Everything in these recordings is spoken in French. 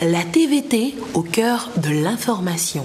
La TVT au cœur de l'information.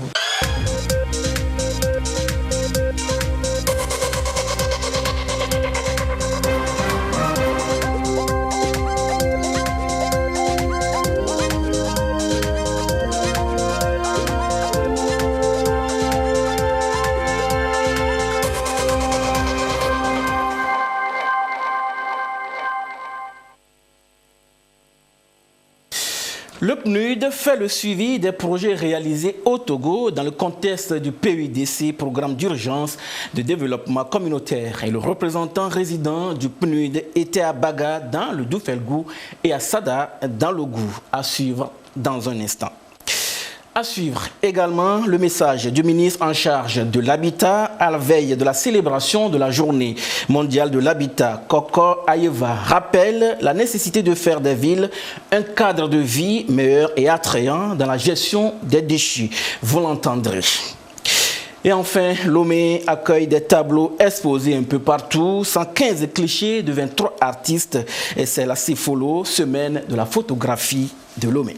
Le PNUD fait le suivi des projets réalisés au Togo dans le contexte du PUDC, Programme d'urgence de développement communautaire. Et le représentant résident du PNUD était à Baga dans le Doufelgou et à Sada dans le Gou. À suivre dans un instant. À suivre également le message du ministre en charge de l'habitat à la veille de la célébration de la journée mondiale de l'habitat. Koko Ayeva rappelle la nécessité de faire des villes un cadre de vie meilleur et attrayant dans la gestion des déchets. Vous l'entendrez. Et enfin, Lomé accueille des tableaux exposés un peu partout, 115 clichés de 23 artistes. Et c'est la Cifolo, semaine de la photographie de Lomé.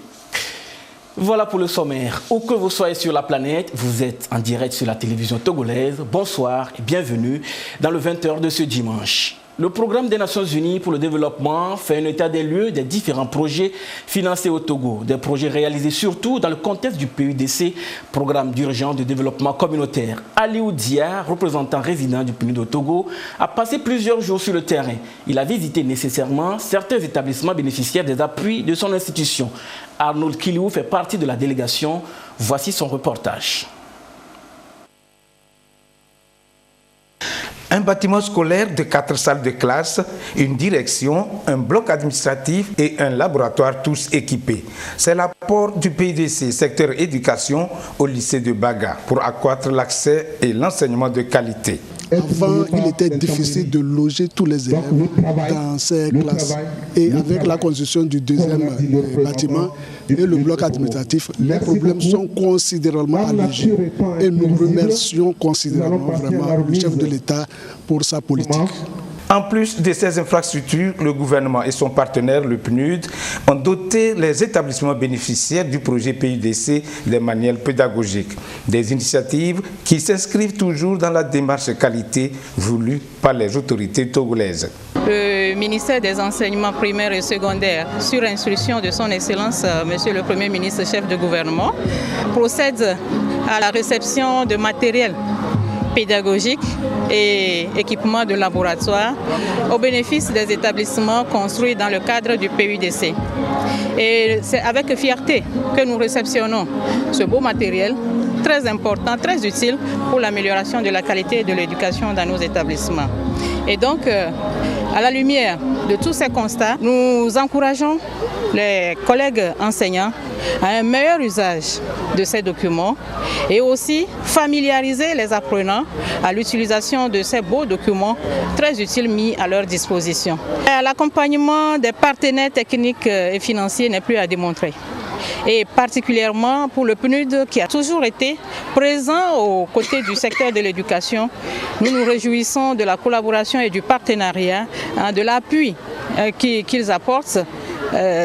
Voilà pour le sommaire. Où que vous soyez sur la planète, vous êtes en direct sur la télévision togolaise. Bonsoir et bienvenue dans le 20h de ce dimanche. Le programme des Nations Unies pour le développement fait un état des lieux des différents projets financés au Togo. Des projets réalisés surtout dans le contexte du PUDC, Programme d'urgence de développement communautaire. Aliou Dia, représentant résident du PNUD au Togo, a passé plusieurs jours sur le terrain. Il a visité nécessairement certains établissements bénéficiaires des appuis de son institution. Arnold Kiliou fait partie de la délégation. Voici son reportage. Un bâtiment scolaire de 4 salles de classe, une direction, un bloc administratif et un laboratoire tous équipés. C'est l'apport du PUDC, secteur éducation, au lycée de Baga pour accroître l'accès et l'enseignement de qualité. Avant, il était difficile de loger tous les élèves dans ces classes. Et avec la construction du deuxième bâtiment et le bloc administratif, les problèmes sont considérablement allégés. Et nous remercions considérablement vraiment le chef de l'État pour sa politique. En plus de ces infrastructures, le gouvernement et son partenaire, le PNUD, ont doté les établissements bénéficiaires du projet PUDC des manuels pédagogiques. Des initiatives qui s'inscrivent toujours dans la démarche qualité voulue par les autorités togolaises. Le ministère des enseignements primaires et secondaires, sur instruction de son Excellence, Monsieur le Premier ministre, chef de gouvernement, procède à la réception de matériel pédagogique et équipements de laboratoire au bénéfice des établissements construits dans le cadre du PUDC. Et c'est avec fierté que nous réceptionnons ce beau matériel très important, très utile pour l'amélioration de la qualité de l'éducation dans nos établissements. Et donc, à la lumière de tous ces constats, nous encourageons les collègues enseignants à un meilleur usage de ces documents et aussi familiariser les apprenants à l'utilisation de ces beaux documents très utiles mis à leur disposition. L'accompagnement des partenaires techniques et financiers n'est plus à démontrer. Et particulièrement pour le PNUD qui a toujours été présent aux côtés du secteur de l'éducation. Nous nous réjouissons de la collaboration et du partenariat, de l'appui qu'ils apportent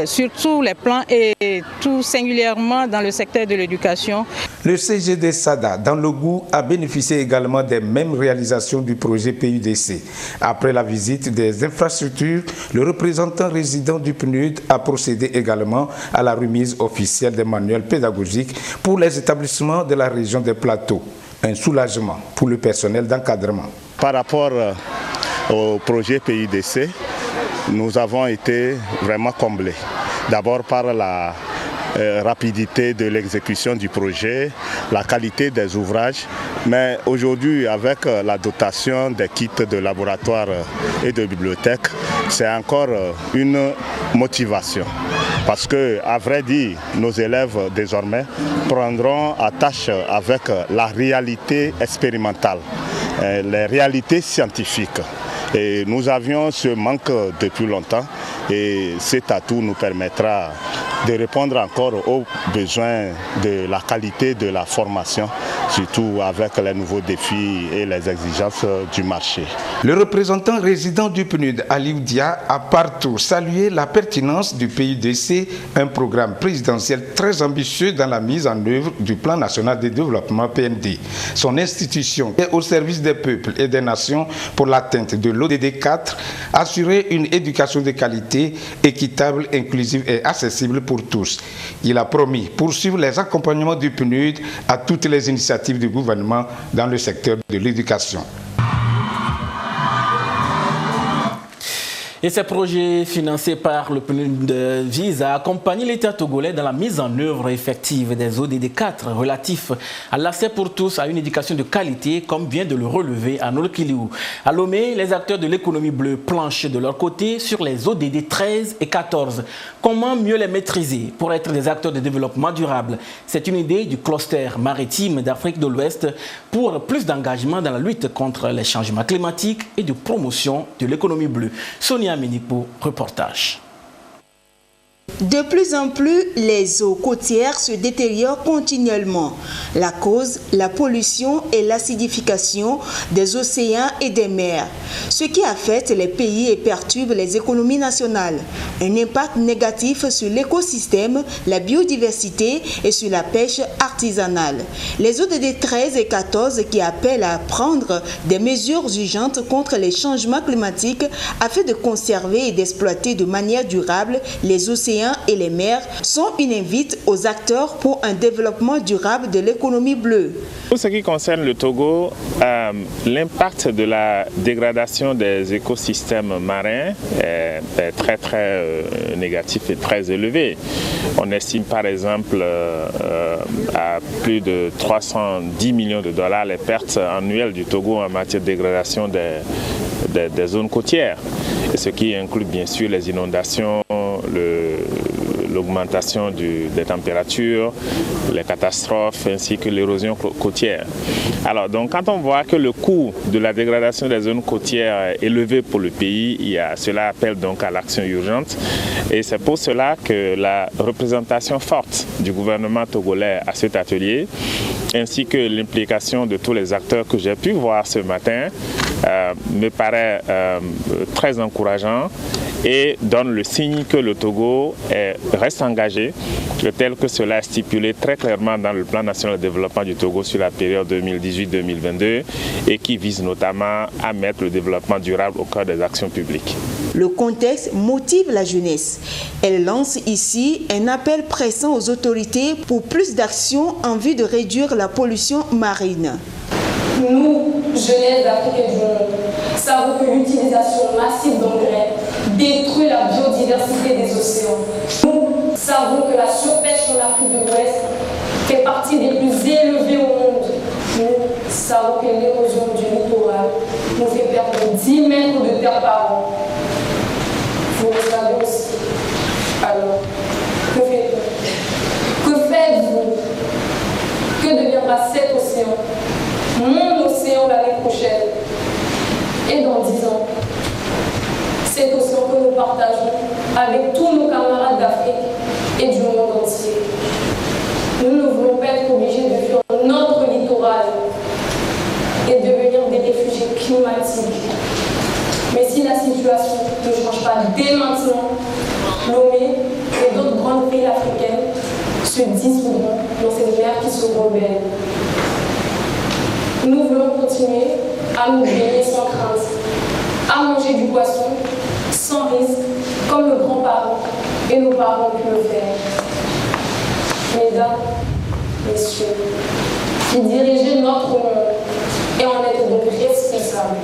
sur tous les plans et tout singulièrement dans le secteur de l'éducation. Le CGD Sada, dans le Gou, a bénéficié également des mêmes réalisations du projet PUDC. Après la visite des infrastructures, le représentant résident du PNUD a procédé également à la remise officielle des manuels pédagogiques pour les établissements de la région des Plateaux. Un soulagement pour le personnel d'encadrement. Par rapport au projet PUDC, nous avons été vraiment comblés. D'abord par la rapidité de l'exécution du projet, la qualité des ouvrages, mais aujourd'hui avec la dotation des kits de laboratoire et de bibliothèque, c'est encore une motivation. Parce que, à vrai dire, nos élèves désormais prendront à tâche avec la réalité expérimentale, les réalités scientifiques. Et nous avions ce manque depuis longtemps Et cet atout nous permettra de répondre encore aux besoins de la qualité de la formation, surtout avec les nouveaux défis et les exigences du marché. Le représentant résident du PNUD, Aliou Dia, a partout salué la pertinence du PUDC, un programme présidentiel très ambitieux dans la mise en œuvre du Plan national de développement PND. Son institution est au service des peuples et des nations pour l'atteinte de l'ODD 4, assurer une éducation de qualité, équitable, inclusive et accessible pour tous. Il a promis poursuivre les accompagnements du PNUD à toutes les initiatives du gouvernement dans le secteur de l'éducation. Et ces projets financés par le PNUD visent à accompagner l'État togolais dans la mise en œuvre effective des ODD 4 relatifs à l'accès pour tous à une éducation de qualité, comme vient de le relever Arnaud Kiliou. À Lomé, les acteurs de l'économie bleue planchent de leur côté sur les ODD 13 et 14. Comment mieux les maîtriser pour être des acteurs de développement durable? C'est une idée du cluster maritime d'Afrique de l'Ouest pour plus d'engagement dans la lutte contre les changements climatiques et de promotion de l'économie bleue. Sonia Minipo, reportage. De plus en plus, les eaux côtières se détériorent continuellement. La cause, la pollution et l'acidification des océans et des mers, ce qui affecte les pays et perturbe les économies nationales. Un impact négatif sur l'écosystème, la biodiversité et sur la pêche artisanale. Les ODD 13 et 14 qui appellent à prendre des mesures urgentes contre les changements climatiques afin de conserver et d'exploiter de manière durable les océans et les mers sont une invite aux acteurs pour un développement durable de l'économie bleue. Pour ce qui concerne le Togo, l'impact de la dégradation des écosystèmes marins est très négatif et très élevé. On estime par exemple à plus de 310 millions de dollars les pertes annuelles du Togo en matière de dégradation des zones côtières, et ce qui inclut bien sûr les inondations, l'augmentation des températures, les catastrophes ainsi que l'érosion côtière. Alors donc quand on voit que le coût de la dégradation des zones côtières est élevé pour le pays, cela appelle donc à l'action urgente, et c'est pour cela que la représentation forte du gouvernement togolais à cet atelier ainsi que l'implication de tous les acteurs que j'ai pu voir ce matin me paraît très encourageant et donne le signe que le Togo reste engagé, tel que cela est stipulé très clairement dans le plan national de développement du Togo sur la période 2018-2022 et qui vise notamment à mettre le développement durable au cœur des actions publiques. Le contexte motive la jeunesse. Elle lance ici un appel pressant aux autorités pour plus d'actions en vue de réduire la pollution marine. Nous, jeunesse d'Afrique et du monde, savons que l'utilisation massive d'engrais détruit la biodiversité des océans. Nous savons que la surpêche en Afrique de l'Ouest fait partie des plus élevées au monde. Nous savons que l'érosion du littoral nous fait perdre 10 mètres de terre par an. Vous le savez aussi. Alors, que faites-vous? Que faites-vous? Que deviendra cet océan? Mon océan l'année prochaine et dans 10 ans. Cet océan que nous partageons avec tous nos camarades d'Afrique et du monde entier. Nous ne voulons pas être obligés de fuir notre littoral et devenir des réfugiés climatiques. Mais si la situation ne change pas dès maintenant, Lomé et d'autres grandes villes africaines se dissoudront dans cette mer qui se rebelle. Nous voulons continuer à nous baigner sans crainte, à manger du poisson sans risque, comme nos grands-parents et nos parents ont pu le faire. Mesdames, messieurs, qui dirigez notre monde et en êtes donc responsables,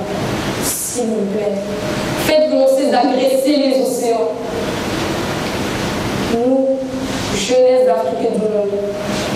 s'il vous plaît, faites que l'on cesse d'agresser les océans. Nous, jeunesse d'Afrique et du monde,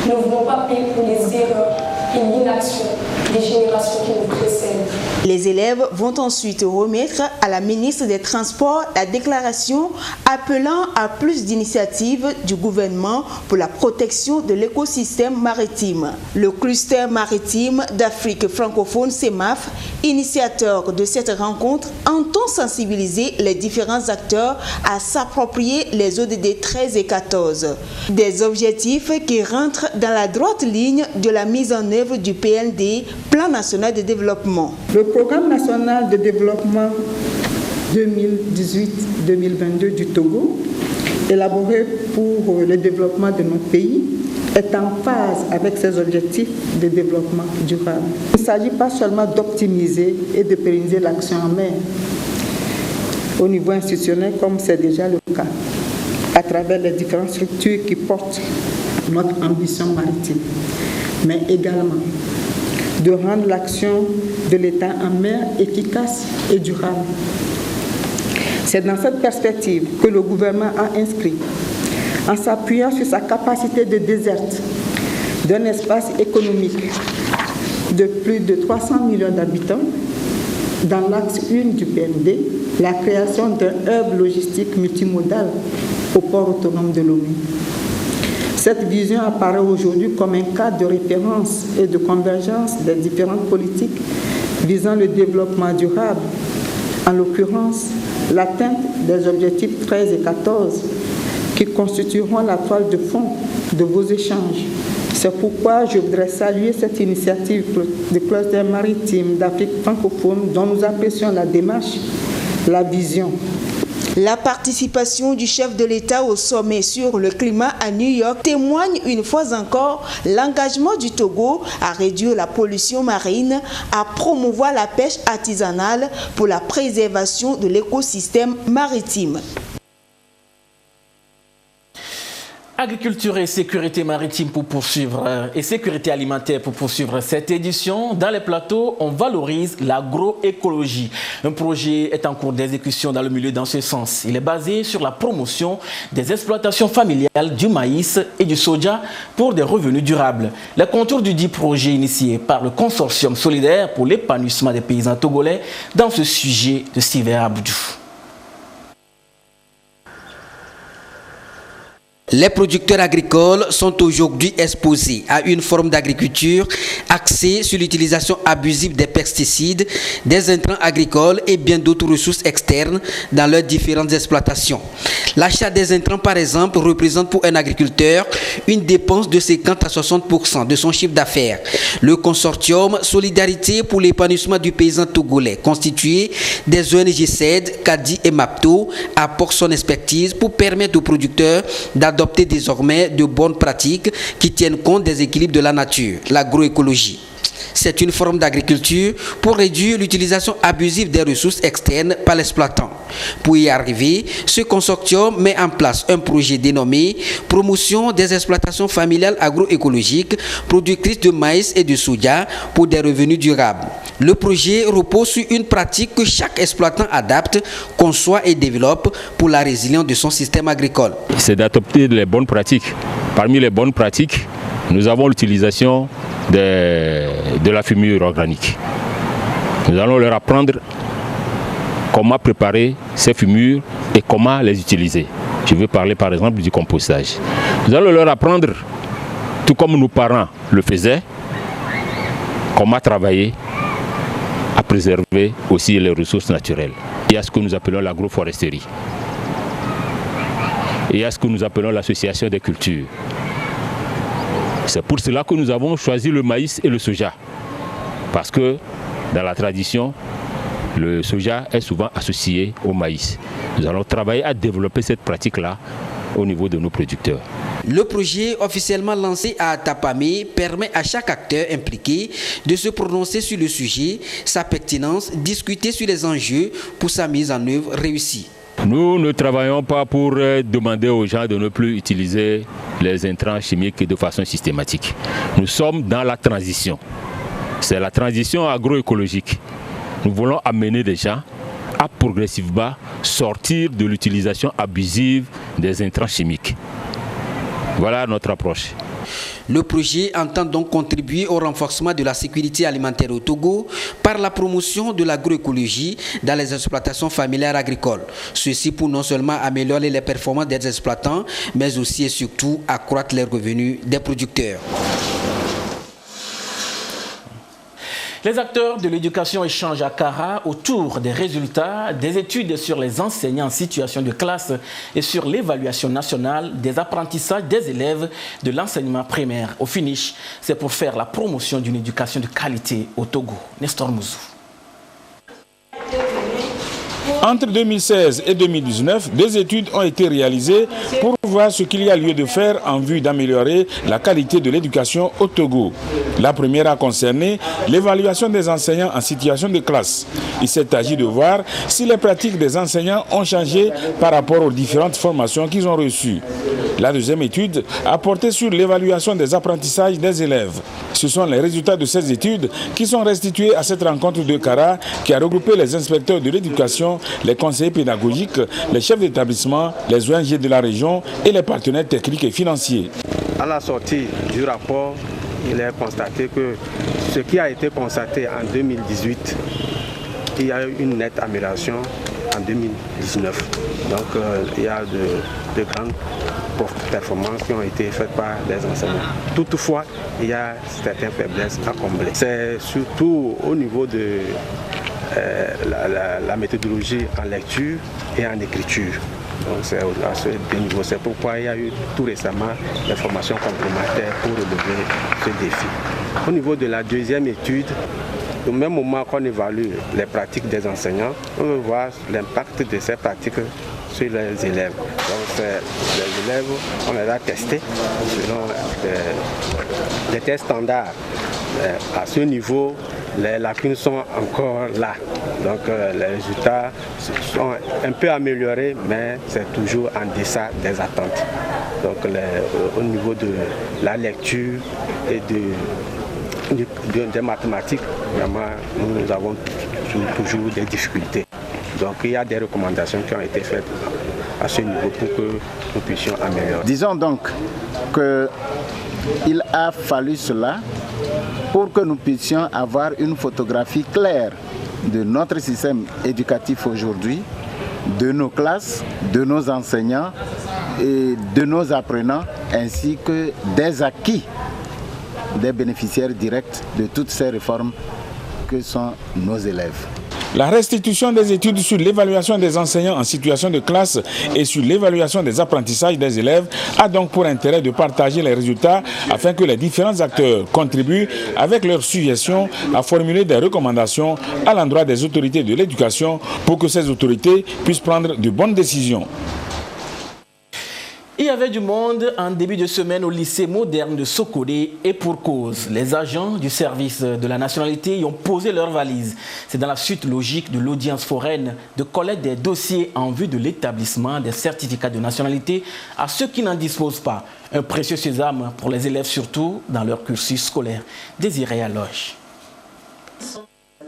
ne voulons pas payer pour les erreurs et l'inaction des générations qui nous précèdent. Les élèves vont ensuite remettre à la ministre des Transports la déclaration appelant à plus d'initiatives du gouvernement pour la protection de l'écosystème maritime. Le cluster maritime d'Afrique francophone CEMAF, initiateur de cette rencontre, entend sensibiliser les différents acteurs à s'approprier les ODD 13 et 14. Des objectifs qui rentrent dans la droite ligne de la mise en œuvre du PND, Plan national de développement. Le programme national de développement 2018-2022 du Togo, élaboré pour le développement de notre pays, est en phase avec ses objectifs de développement durable. Il ne s'agit pas seulement d'optimiser et de pérenniser l'action en mer au niveau institutionnel, comme c'est déjà le cas, à travers les différentes structures qui portent notre ambition maritime, mais également de rendre l'action de l'État en mer efficace et durable. C'est dans cette perspective que le gouvernement a inscrit, en s'appuyant sur sa capacité de déserte d'un espace économique de plus de 300 millions d'habitants, dans l'axe 1 du PND, la création d'un hub logistique multimodal au port autonome de Lomé. Cette vision apparaît aujourd'hui comme un cadre de référence et de convergence des différentes politiques visant le développement durable, en l'occurrence l'atteinte des objectifs 13 et 14 qui constitueront la toile de fond de vos échanges. C'est pourquoi je voudrais saluer cette initiative du cluster maritime d'Afrique francophone dont nous apprécions la démarche, la vision. La participation du chef de l'État au sommet sur le climat à New York témoigne une fois encore l'engagement du Togo à réduire la pollution marine, à promouvoir la pêche artisanale pour la préservation de l'écosystème maritime. Agriculture et sécurité maritime pour poursuivre et sécurité alimentaire pour poursuivre cette édition. Dans les plateaux, on valorise l'agroécologie. Un projet est en cours d'exécution dans le milieu dans ce sens. Il est basé sur la promotion des exploitations familiales du maïs et du soja pour des revenus durables. Les contours du dit projet initié par le consortium solidaire pour l'épanouissement des paysans togolais dans ce sujet de Siver Aboudou. Les producteurs agricoles sont aujourd'hui exposés à une forme d'agriculture axée sur l'utilisation abusive des pesticides, des intrants agricoles et bien d'autres ressources externes dans leurs différentes exploitations. L'achat des intrants, par exemple, représente pour un agriculteur une dépense de 50 à 60% de son chiffre d'affaires. Le consortium Solidarité pour l'épanouissement du paysan togolais, constitué des ONG SAID, CADI et MAPTO, apporte son expertise pour permettre aux producteurs d'adopter désormais de bonnes pratiques qui tiennent compte des équilibres de la nature, l'agroécologie. C'est une forme d'agriculture pour réduire l'utilisation abusive des ressources externes par l'exploitant. Pour y arriver, ce consortium met en place un projet dénommé « Promotion des exploitations familiales agroécologiques productrices de maïs et de soja pour des revenus durables ». Le projet repose sur une pratique que chaque exploitant adapte, conçoit et développe pour la résilience de son système agricole. C'est d'adopter les bonnes pratiques. Parmi les bonnes pratiques, nous avons l'utilisation de la fumure organique. Nous allons leur apprendre comment préparer ces fumures et comment les utiliser. Je veux parler par exemple du compostage. Nous allons leur apprendre, tout comme nos parents le faisaient, comment travailler à préserver aussi les ressources naturelles. Il y a ce que nous appelons l'agroforesterie. Il y a ce que nous appelons l'association des cultures. C'est pour cela que nous avons choisi le maïs et le soja. Parce que dans la tradition, le soja est souvent associé au maïs. Nous allons travailler à développer cette pratique-là au niveau de nos producteurs. Le projet officiellement lancé à Tapamé permet à chaque acteur impliqué de se prononcer sur le sujet, sa pertinence, discuter sur les enjeux pour sa mise en œuvre réussie. Nous ne travaillons pas pour demander aux gens de ne plus utiliser les intrants chimiques de façon systématique. Nous sommes dans la transition. C'est la transition agroécologique. Nous voulons amener les gens à progressivement sortir de l'utilisation abusive des intrants chimiques. Voilà notre approche. Le projet entend donc contribuer au renforcement de la sécurité alimentaire au Togo par la promotion de l'agroécologie dans les exploitations familiales agricoles. Ceci pour non seulement améliorer les performances des exploitants, mais aussi et surtout accroître les revenus des producteurs. Les acteurs de l'éducation échangent à Kara autour des résultats des études sur les enseignants en situation de classe et sur l'évaluation nationale des apprentissages des élèves de l'enseignement primaire. Au finish, c'est pour faire la promotion d'une éducation de qualité au Togo. Nestor Mouzou. Entre 2016 et 2019, des études ont été réalisées pour voir ce qu'il y a lieu de faire en vue d'améliorer la qualité de l'éducation au Togo. La première a concerné l'évaluation des enseignants en situation de classe. Il s'est agi de voir si les pratiques des enseignants ont changé par rapport aux différentes formations qu'ils ont reçues. La deuxième étude a porté sur l'évaluation des apprentissages des élèves. Ce sont les résultats de ces études qui sont restitués à cette rencontre de Kara qui a regroupé les inspecteurs de l'éducation, les conseillers pédagogiques, les chefs d'établissement, les ONG de la région et les partenaires techniques et financiers. À la sortie du rapport, il est constaté que ce qui a été constaté en 2018, il y a eu une nette amélioration en 2019. Donc il y a de grandes performances qui ont été faites par les enseignants. Toutefois, il y a certaines faiblesses à combler. C'est surtout au niveau de la méthodologie en lecture et en écriture. Donc c'est à ce niveau. C'est pourquoi il y a eu tout récemment des formations complémentaires pour relever ce défi. Au niveau de la deuxième étude, au même moment qu'on évalue les pratiques des enseignants, on veut voir l'impact de ces pratiques sur les élèves. Donc les élèves, on les a testés selon des tests standards. À ce niveau, les lacunes sont encore là. Donc les résultats sont un peu améliorés, mais c'est toujours en deçà des attentes. Donc au niveau de la lecture et des mathématiques, vraiment, nous avons toujours des difficultés. Donc il y a des recommandations qui ont été faites à ce niveau pour que nous puissions améliorer. Disons donc qu'il a fallu cela pour que nous puissions avoir une photographie claire de notre système éducatif aujourd'hui, de nos classes, de nos enseignants et de nos apprenants, ainsi que des acquis des bénéficiaires directs de toutes ces réformes que sont nos élèves. La restitution des études sur l'évaluation des enseignants en situation de classe et sur l'évaluation des apprentissages des élèves a donc pour intérêt de partager les résultats afin que les différents acteurs contribuent avec leurs suggestions à formuler des recommandations à l'endroit des autorités de l'éducation pour que ces autorités puissent prendre de bonnes décisions. Il y avait du monde en début de semaine au lycée moderne de Sokodé et pour cause. Les agents du service de la nationalité y ont posé leurs valises. C'est dans la suite logique de l'audience foraine de collecte des dossiers en vue de l'établissement des certificats de nationalité à ceux qui n'en disposent pas. Un précieux sésame pour les élèves surtout dans leur cursus scolaire. Désiré Aloche.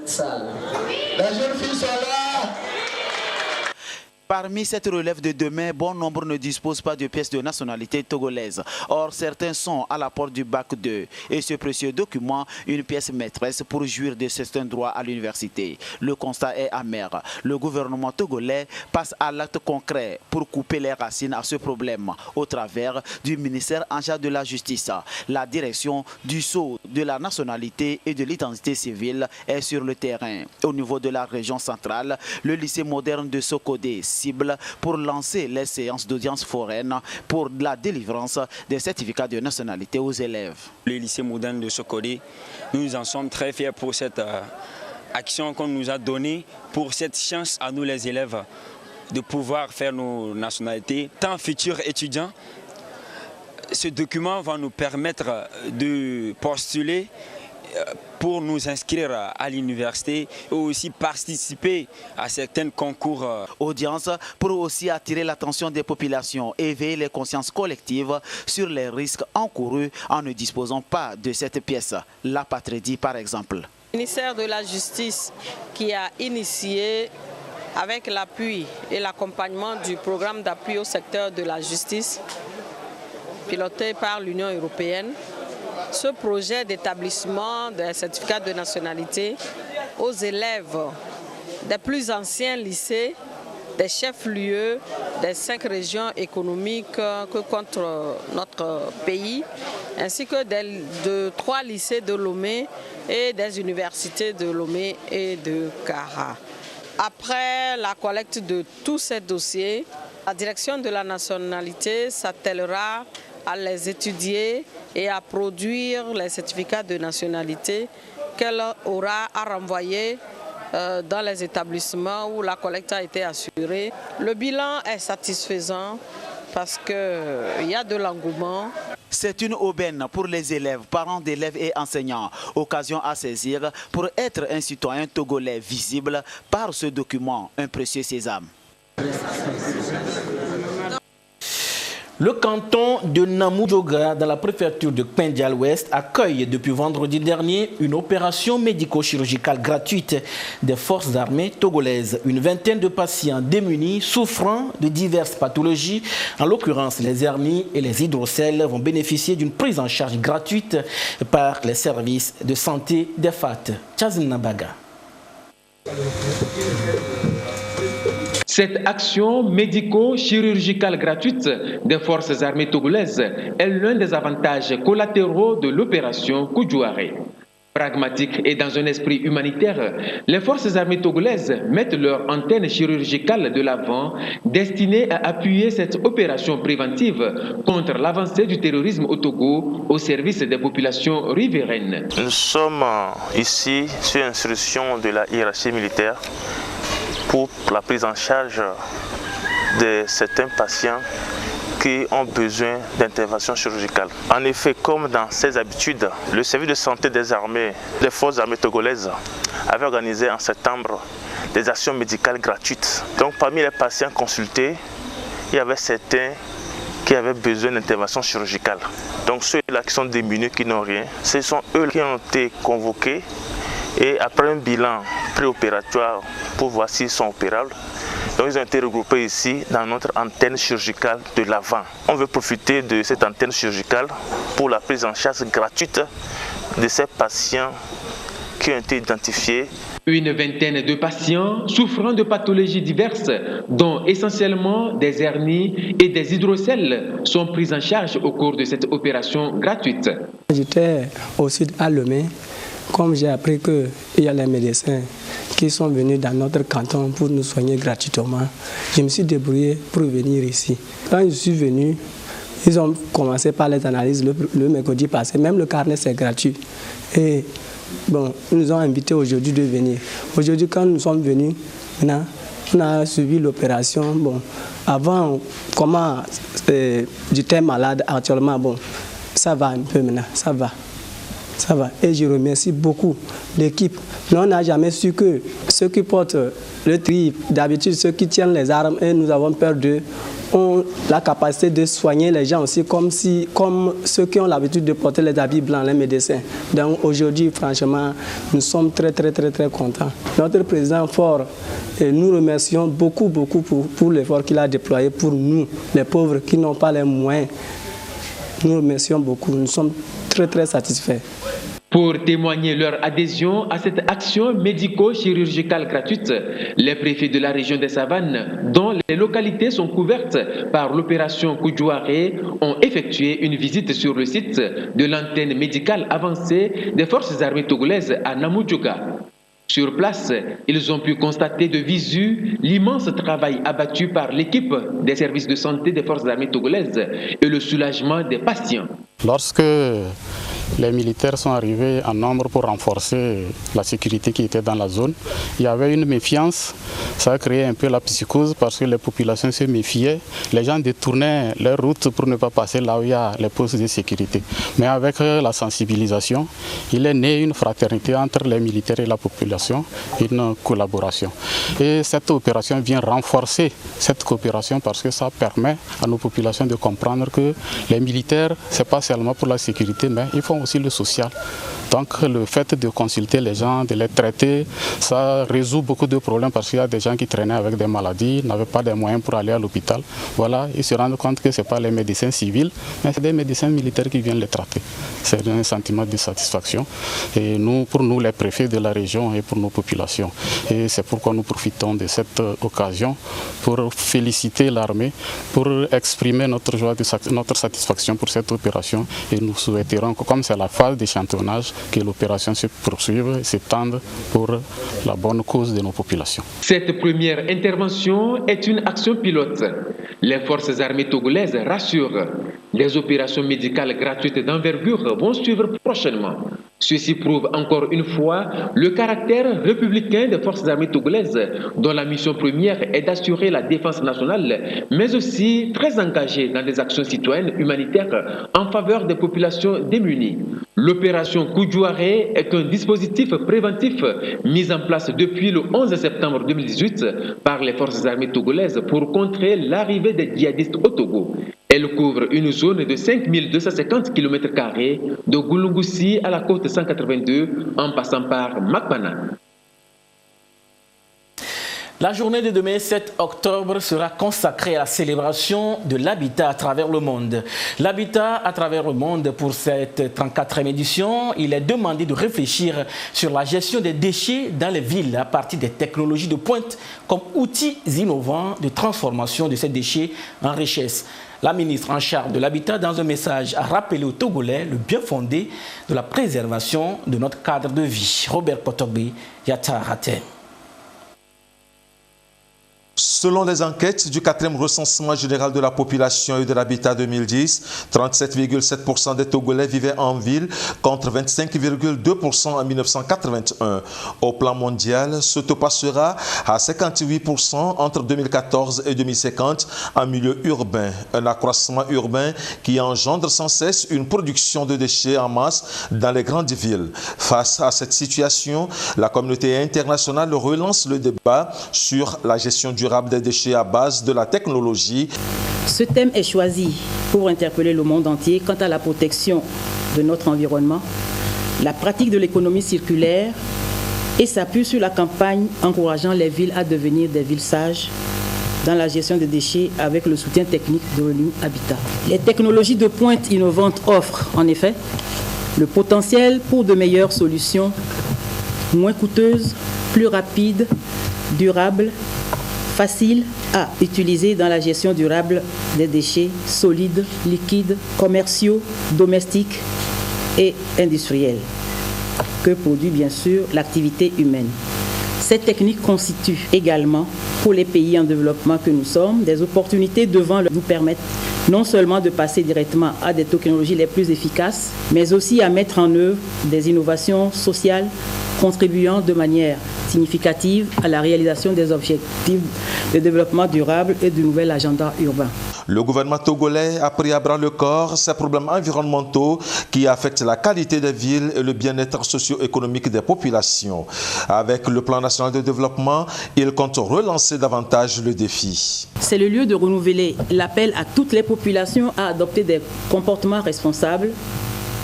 Les jeunes filles sont là. Parmi cette relève de demain, bon nombre ne disposent pas de pièces de nationalité togolaise. Or, certains sont à la porte du bac 2. Et ce précieux document, une pièce maîtresse pour jouir de certains droits à l'université. Le constat est amer. Le gouvernement togolais passe à l'acte concret pour couper les racines à ce problème au travers du ministère en charge de la justice. La direction du sceau de la nationalité et de l'identité civile est sur le terrain. Au niveau de la région centrale, le lycée moderne de Sokodé cible pour lancer les séances d'audience foraine pour la délivrance des certificats de nationalité aux élèves. Le lycée moderne de Sokodé, nous en sommes très fiers pour cette action qu'on nous a donnée, pour cette chance à nous les élèves de pouvoir faire nos nationalités. Tant futurs étudiants, ce document va nous permettre de postuler pour nous inscrire à l'université et aussi participer à certains concours. Audience pour aussi attirer l'attention des populations, éveiller les consciences collectives sur les risques encourus en ne disposant pas de cette pièce. La Patrédie par exemple. Le ministère de la Justice qui a initié avec l'appui et l'accompagnement du programme d'appui au secteur de la justice piloté par l'Union européenne ce projet d'établissement des certificats de nationalité aux élèves des plus anciens lycées, des chefs-lieux des 5 régions économiques que compte notre pays, ainsi que de 3 lycées de Lomé et des universités de Lomé et de Kara. Après la collecte de tous ces dossiers, la direction de la nationalité s'attellera à les étudier et à produire les certificats de nationalité qu'elle aura à renvoyer dans les établissements où la collecte a été assurée. Le bilan est satisfaisant parce qu'il y a de l'engouement. C'est une aubaine pour les élèves, parents d'élèves et enseignants. Occasion à saisir pour être un citoyen togolais visible par ce document, un précieux sésame. Le canton de Namudjoga, dans la préfecture de Pendial-Ouest, accueille depuis vendredi dernier une opération médico-chirurgicale gratuite des forces armées togolaises. Une vingtaine de patients démunis souffrant de diverses pathologies, en l'occurrence les hernies et les hydrocèles, vont bénéficier d'une prise en charge gratuite par les services de santé des FAT. Chazin Nabaga. Cette action médico-chirurgicale gratuite des forces armées togolaises est l'un des avantages collatéraux de l'opération Kujouaré. Pragmatique et dans un esprit humanitaire, les forces armées togolaises mettent leur antenne chirurgicale de l'avant destinée à appuyer cette opération préventive contre l'avancée du terrorisme au Togo au service des populations riveraines. Nous sommes ici sur instruction de la hiérarchie militaire pour la prise en charge de certains patients qui ont besoin d'intervention chirurgicale. En effet, comme dans ses habitudes, le service de santé des armées, des forces armées togolaises, avait organisé en septembre des actions médicales gratuites. Donc parmi les patients consultés, il y avait certains qui avaient besoin d'intervention chirurgicale. Donc ceux-là qui sont démunis, qui n'ont rien, ce sont eux qui ont été convoqués et après un bilan préopératoire pour voir s'ils sont opérables, donc ils ont été regroupés ici dans notre antenne chirurgicale de l'avant. On veut profiter de cette antenne chirurgicale pour la prise en charge gratuite de ces patients qui ont été identifiés. Une vingtaine de patients souffrant de pathologies diverses, dont essentiellement des hernies et des hydrocèles, sont pris en charge au cours de cette opération gratuite. J'étais au sud à Lomé. Comme j'ai appris qu'il y a les médecins qui sont venus dans notre canton pour nous soigner gratuitement, je me suis débrouillé pour venir ici. Quand je suis venu, ils ont commencé par les analyses le mercredi passé. Même le carnet, c'est gratuit. Et bon, ils nous ont invités aujourd'hui de venir. Aujourd'hui, quand nous sommes venus, maintenant, on a suivi l'opération. Bon, avant, comment j'étais malade actuellement, bon, ça va un peu maintenant, ça va. Ça va. Et je remercie beaucoup l'équipe. Nous, on n'a jamais su que ceux qui portent le tri, d'habitude ceux qui tiennent les armes, et nous avons peur d'eux, ont la capacité de soigner les gens aussi, comme ceux qui ont l'habitude de porter les habits blancs, les médecins. Donc aujourd'hui, franchement, nous sommes très contents. Notre président Fort, et nous remercions beaucoup pour l'effort qu'il a déployé pour nous, les pauvres qui n'ont pas les moyens. Nous remercions beaucoup. Nous sommes très satisfaits. Pour témoigner leur adhésion à cette action médico-chirurgicale gratuite, les préfets de la région des Savanes, dont les localités sont couvertes par l'opération Kujouaré, ont effectué une visite sur le site de l'antenne médicale avancée des forces armées togolaises à Namudjoga. Sur place, ils ont pu constater de visu l'immense travail abattu par l'équipe des services de santé des forces armées togolaises et le soulagement des patients. Lorsque les militaires sont arrivés en nombre pour renforcer la sécurité qui était dans la zone, il y avait une méfiance. Ça a créé un peu la psychose parce que les populations se méfiaient. Les gens détournaient leur route pour ne pas passer là où il y a les postes de sécurité. Mais avec la sensibilisation, il est né une fraternité entre les militaires et la population, une collaboration. Et cette opération vient renforcer cette coopération parce que ça permet à nos populations de comprendre que les militaires, ce n'est pas seulement pour la sécurité, mais ils font aussi le social. Donc le fait de consulter les gens, de les traiter, ça résout beaucoup de problèmes parce qu'il y a des gens qui traînaient avec des maladies, n'avaient pas de moyens pour aller à l'hôpital. Voilà, ils se rendent compte que ce n'est pas les médecins civils, mais c'est des médecins militaires qui viennent les traiter. C'est un sentiment de satisfaction. Et nous, pour nous, les préfets de la région et pour nos populations. Et c'est pourquoi nous profitons de cette occasion pour féliciter l'armée, pour exprimer notre joie, notre satisfaction pour cette opération. Et nous souhaiterons que, comme c'est la phase d'échantillonnage, que l'opération se poursuive et s'étende pour la bonne cause de nos populations. Cette première intervention est une action pilote. Les forces armées togolaises rassurent. Les opérations médicales gratuites d'envergure vont suivre prochainement. Ceci prouve encore une fois le caractère républicain des forces armées togolaises, dont la mission première est d'assurer la défense nationale, mais aussi très engagée dans des actions citoyennes humanitaires en faveur des populations démunies. L'opération Koudjouaré est un dispositif préventif mis en place depuis le 11 septembre 2018 par les forces armées togolaises pour contrer l'arrivée des djihadistes au Togo. Elle couvre une zone de 5250 km² de Goulungoussi à la côte 182 en passant par Makbana. La journée de demain, 7 octobre, sera consacrée à la célébration de l'habitat à travers le monde. L'habitat à travers le monde, pour cette 34e édition, il est demandé de réfléchir sur la gestion des déchets dans les villes à partir des technologies de pointe comme outils innovants de transformation de ces déchets en richesse. La ministre en charge de l'habitat, dans un message, a rappelé aux Togolais le bien fondé de la préservation de notre cadre de vie. Robert Potogbe, Yata Ratem. Selon les enquêtes du 4e recensement général de la population et de l'habitat 2010, 37,7% des Togolais vivaient en ville contre 25,2% en 1981. Au plan mondial, ce taux passera à 58% entre 2014 et 2050 en milieu urbain. Un accroissement urbain qui engendre sans cesse une production de déchets en masse dans les grandes villes. Face à cette situation, la communauté internationale relance le débat sur la gestion durable des déchets à base de la technologie. Ce thème est choisi pour interpeller le monde entier quant à la protection de notre environnement, la pratique de l'économie circulaire et s'appuie sur la campagne encourageant les villes à devenir des villes sages dans la gestion des déchets avec le soutien technique de Renew Habitat. Les technologies de pointe innovantes offrent en effet le potentiel pour de meilleures solutions moins coûteuses, plus rapides, durables, facile à utiliser dans la gestion durable des déchets solides, liquides, commerciaux, domestiques et industriels, que produit bien sûr l'activité humaine. Cette technique constitue également, pour les pays en développement que nous sommes, des opportunités devant nous permettre non seulement de passer directement à des technologies les plus efficaces, mais aussi à mettre en œuvre des innovations sociales contribuant de manière significative à la réalisation des objectifs de développement durable et du nouvel agenda urbain. Le gouvernement togolais a pris à bras le corps ces problèmes environnementaux qui affectent la qualité des villes et le bien-être socio-économique des populations. Avec le plan national de développement, il compte relancer davantage le défi. C'est le lieu de renouveler l'appel à toutes les populations à adopter des comportements responsables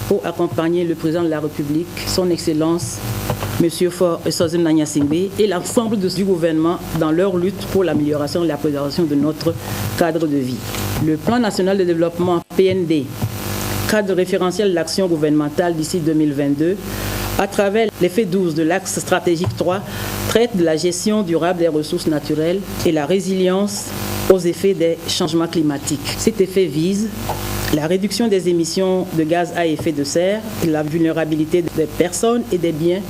pour accompagner le président de la République, son Excellence, M. Faure Sozim Nanyasingbe, et l'ensemble du gouvernement dans leur lutte pour l'amélioration et la préservation de notre cadre de vie. Le plan national de développement PND, cadre référentiel d'action gouvernementale d'ici 2022, à travers l'effet 12 de l'axe stratégique 3, traite de la gestion durable des ressources naturelles et la résilience aux effets des changements climatiques. Cet effet vise la réduction des émissions de gaz à effet de serre et la vulnérabilité des personnes et des biens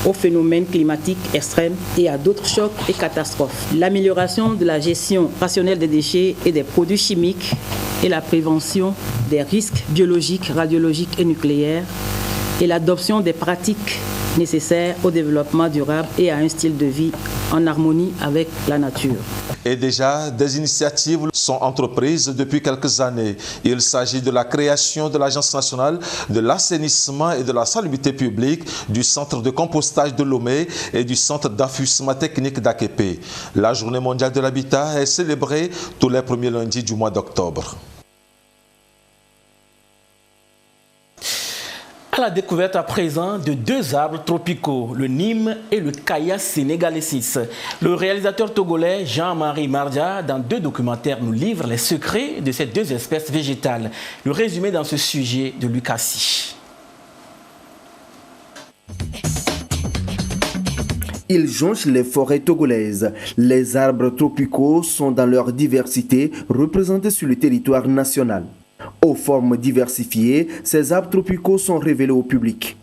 aux phénomènes climatiques extrêmes et à d'autres chocs et catastrophes. L'amélioration de la gestion rationnelle des déchets et des produits chimiques et la prévention des risques biologiques, radiologiques et nucléaires et l'adoption des pratiques nécessaires au développement durable et à un style de vie en harmonie avec la nature. Et déjà, des initiatives sont entreprises depuis quelques années. Il s'agit de la création de l'Agence nationale de l'assainissement et de la salubrité publique, du centre de compostage de Lomé et du centre d'enfouissement technique d'Akepe. La journée mondiale de l'habitat est célébrée tous les premiers lundis du mois d'octobre. À la découverte à présent de deux arbres tropicaux, le Nîmes et le Kaya sénégalensis. Le réalisateur togolais Jean-Marie Mardia, dans deux documentaires, nous livre les secrets de ces deux espèces végétales. Le résumé dans ce sujet de Lucas Si. Ils jonchent les forêts togolaises. Les arbres tropicaux sont dans leur diversité représentés sur le territoire national. Aux formes diversifiées, ces arbres tropicaux sont révélés au public.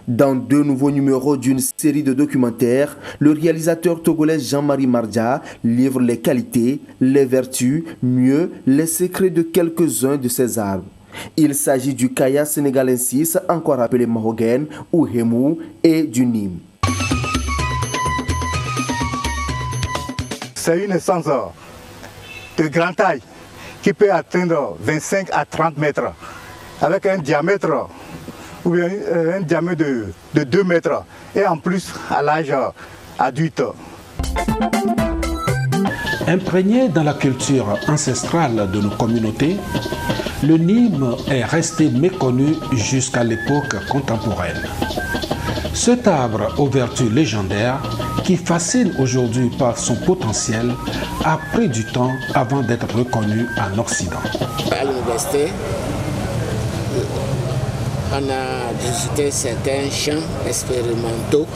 Dans deux nouveaux numéros d'une série de documentaires, le réalisateur togolais Jean-Marie Mardia livre les qualités, les vertus, mieux les secrets de quelques-uns de ces arbres. Il s'agit du Kaya sénégalensis, encore appelé mahogany ou hemou, et du Nîmes. C'est une essence de grande taille qui peut atteindre 25 à 30 mètres avec un diamètre ou bien un diamètre de 2 mètres et en plus à l'âge adulte. Imprégné dans la culture ancestrale de nos communautés, le Nîmes est resté méconnu jusqu'à l'époque contemporaine. Cet arbre aux vertus légendaires, qui fascine aujourd'hui par son potentiel, a pris du temps avant d'être reconnu en Occident. À l'université, on a visité certains champs expérimentaux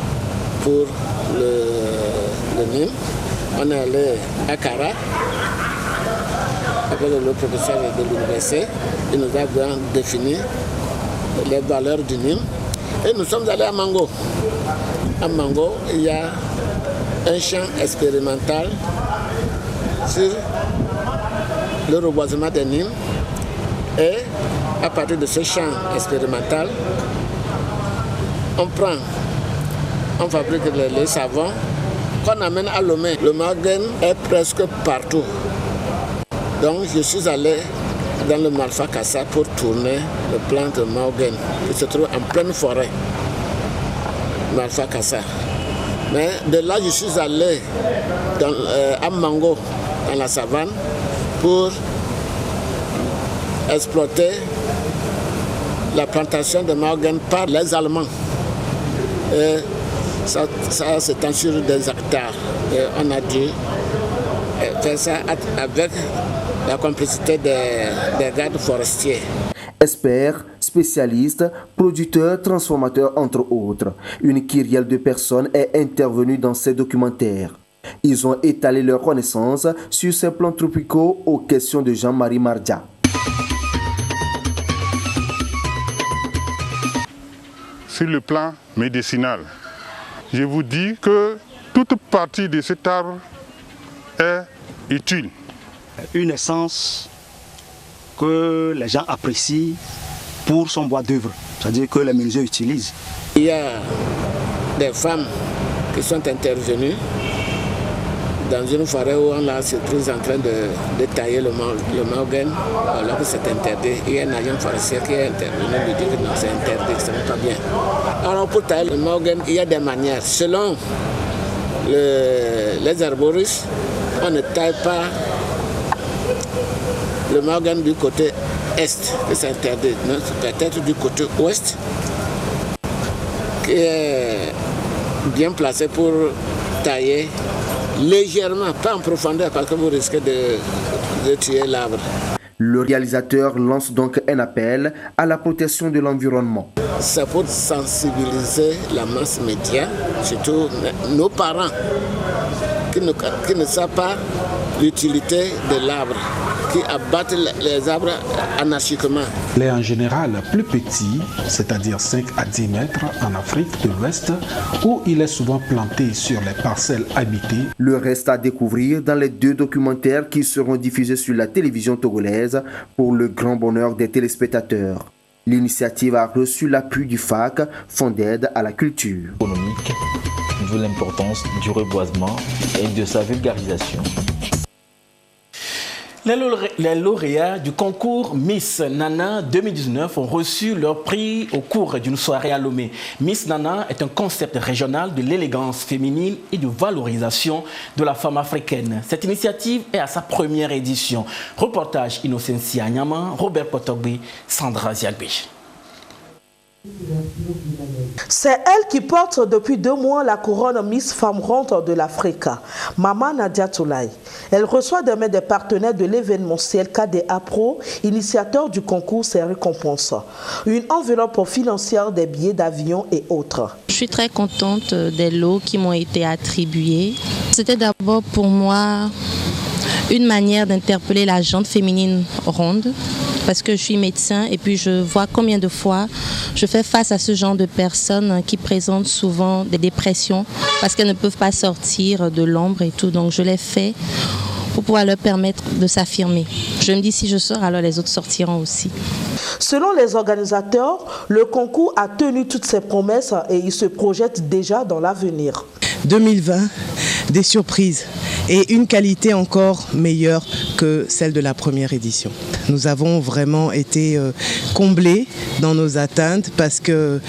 pour le Nîmes. On est allé à Kara avec le professeur de l'université. Il nous a bien défini les valeurs du Nîmes. Et nous sommes allés à Mango. À Mango, il y a un champ expérimental sur le reboisement des Nîmes. Et à partir de ce champ expérimental, on fabrique les savons qu'on amène à Lomé. Le mahogany est presque partout. Donc je suis allé dans le Malfa Kassa pour tourner le plan de mahogany qui se trouve en pleine forêt. Malfa Kassa. Mais de là, je suis allé à Mango, dans la savane, pour exploiter la plantation de mahogany par les Allemands. Et ça s'étend sur des hectares. Et on a dû faire ça avec la complicité des gardes forestiers. Experts, spécialistes, producteurs, transformateurs, entre autres. Une kyrielle de personnes est intervenue dans ces documentaires. Ils ont étalé leur connaissance sur ces plants tropicaux aux questions de Jean-Marie Mardia. Sur le plan médicinal, je vous dis que toute partie de cet arbre est utile. Une essence que les gens apprécient pour son bois d'œuvre, c'est-à-dire que les menuisiers utilisent. Il y a des femmes qui sont intervenues dans une forêt où on l'a surprise en train de tailler le mahogany alors que c'est interdit. Il y a un agent forestier qui est intervenu lui dit que non, c'est interdit, ce n'est pas bien. Alors pour tailler le mahogany, il y a des manières. Selon les arboristes, on ne taille pas le mahogany du côté est, que c'est interdit, peut-être du côté ouest, qui est bien placé pour tailler légèrement, pas en profondeur, parce que vous risquez de tuer l'arbre. Le réalisateur lance donc un appel à la protection de l'environnement. C'est pour sensibiliser la masse média, surtout nos parents, qui ne savent pas l'utilité de l'arbre, qui abattent les arbres anarchiquement. Il est en général plus petit, c'est-à-dire 5 à 10 mètres en Afrique de l'Ouest, où il est souvent planté sur les parcelles habitées. Le reste à découvrir dans les deux documentaires qui seront diffusés sur la télévision togolaise pour le grand bonheur des téléspectateurs. L'initiative a reçu l'appui du FAC, Fonds d'aide à la culture. Économique, d'où l'importance du reboisement et de sa vulgarisation. Les lauréats du concours Miss Nana 2019 ont reçu leur prix au cours d'une soirée à Lomé. Miss Nana est un concept régional de l'élégance féminine et de valorisation de la femme africaine. Cette initiative est à sa première édition. Reportage Innocentia Nyama, Robert Potogbe, Sandra Zialbi. C'est elle qui porte depuis 2 mois la couronne Miss Femme Ronde de l'Afrique, Maman Nadia Toulaye. Elle reçoit demain des partenaires de l'événementiel KDA Pro, initiateur du concours ses récompenses. Une enveloppe financière, des billets d'avion et autres. Je suis très contente des lots qui m'ont été attribués. C'était d'abord pour moi une manière d'interpeller la gente féminine ronde, parce que je suis médecin et puis je vois combien de fois je fais face à ce genre de personnes qui présentent souvent des dépressions parce qu'elles ne peuvent pas sortir de l'ombre et tout. Donc je l'ai fait pour pouvoir leur permettre de s'affirmer. Je me dis si je sors, alors les autres sortiront aussi. Selon les organisateurs, le concours a tenu toutes ses promesses et il se projette déjà dans l'avenir. 2020, des surprises et une qualité encore meilleure que celle de la première édition. Nous avons vraiment été comblés dans nos atteintes parce que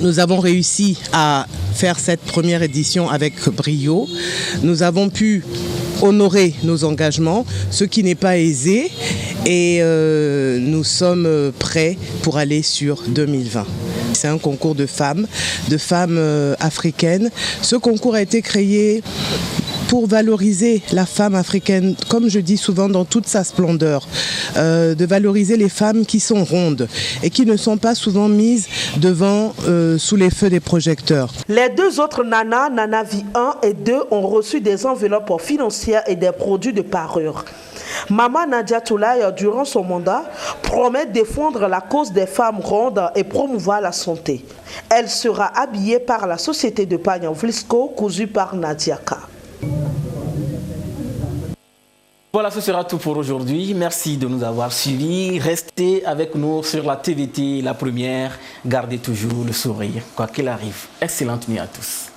nous avons réussi à faire cette première édition avec brio. Nous avons pu honorer nos engagements, ce qui n'est pas aisé, et nous sommes prêts pour aller sur 2020. C'est un concours de femmes africaines. Ce concours a été créé pour valoriser la femme africaine, comme je dis souvent, dans toute sa splendeur, de valoriser les femmes qui sont rondes et qui ne sont pas souvent mises devant, sous les feux des projecteurs. Les 2 autres nanas, Nana Vie 1 et 2, ont reçu des enveloppes financières et des produits de parure. Maman Nadia Toulaye, durant son mandat, promet défendre la cause des femmes rondes et promouvoir la santé. Elle sera habillée par la société de pagne Vlisco, cousue par Nadiaka. Voilà, ce sera tout pour aujourd'hui. Merci de nous avoir suivis. Restez avec nous sur la TVT, la première. Gardez toujours le sourire, quoi qu'il arrive. Excellente nuit à tous.